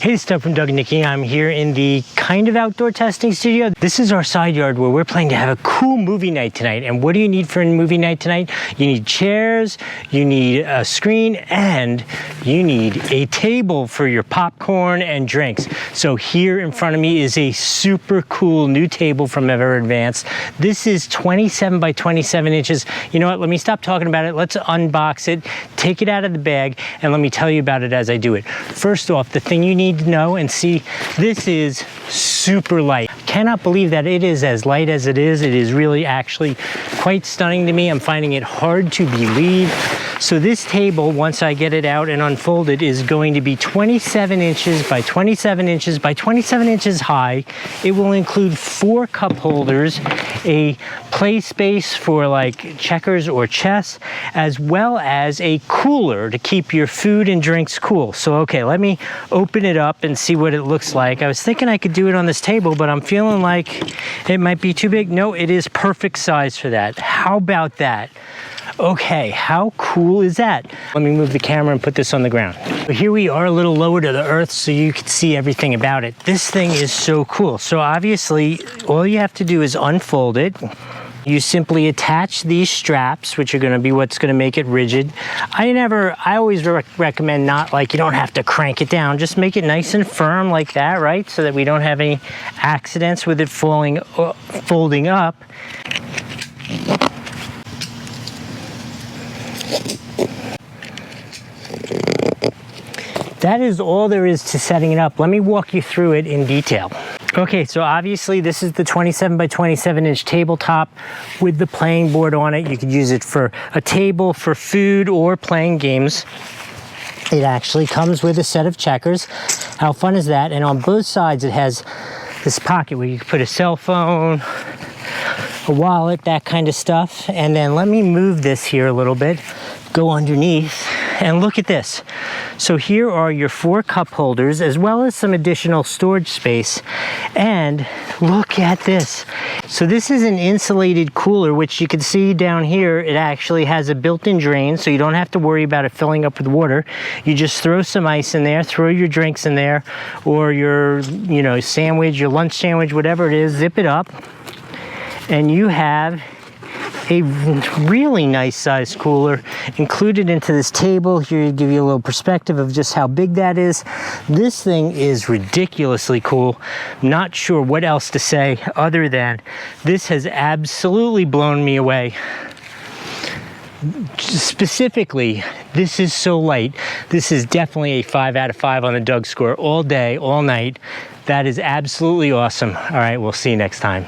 Hey, it's Doug from Doug and Nikki. I'm here in the kind of outdoor testing studio. This is our side yard where we're planning to have a cool movie night tonight. And what do you need for a movie night tonight? You need chairs, you need a screen, and you need a table for your popcorn and drinks. So here in front of me is a super cool new table from Ever Advanced. This is 27 by 27 inches. You know what? Let me stop talking about it. Let's unbox it, take it out of the bag, and let me tell you about it as I do it. First off, the thing you need to know and see, this is super light. Cannot believe that it is as light as it is. It is really actually quite stunning to me. I'm finding it hard to believe. So this table, once I get it out and unfold it, is going to be 27 inches by 27 inches by 27 inches high. It will include 4 cup holders, a play space for like checkers or chess, as well as a cooler to keep your food and drinks cool. So okay, let me open it up and see what it looks like. I was thinking I could do it on this table, but I'm feeling like it might be too big. No, it is perfect size for that. How about that? Okay, how cool is that? Let me move the camera and put this on the ground. So here we are a little lower to the earth so you can see everything about it. This thing is so cool. So obviously, all you have to do is unfold it. You simply attach these straps, which are gonna be what's gonna make it rigid. I always recommend not, like, you don't have to crank it down. Just make it nice and firm like that, right? So that we don't have any accidents with it folding up. That is all there is to setting it up. Let me walk you through it in detail. Okay, so obviously this is the 27 by 27 inch tabletop with the playing board on it. You could use it for a table, for food, or playing games. It actually comes with a set of checkers. How fun is that? And on both sides it has this pocket where you can put a cell phone, a wallet, that kind of stuff. And then let me move this here a little bit, go underneath, and look at this. So here are your 4 cup holders, as well as some additional storage space. And look at this. So this is an insulated cooler, which you can see down here. It actually has a built-in drain, so you don't have to worry about it filling up with water. You just throw some ice in there, throw your drinks in there, or your, sandwich, your lunch sandwich, whatever it is, zip it up, and you have a really nice sized cooler included into this table. Here to give you a little perspective of just how big that is. This thing is ridiculously cool. Not sure what else to say other than this has absolutely blown me away. Specifically, this is so light. This is definitely a 5 out of 5 on the Doug score all day, all night. That is absolutely awesome. All right, we'll see you next time.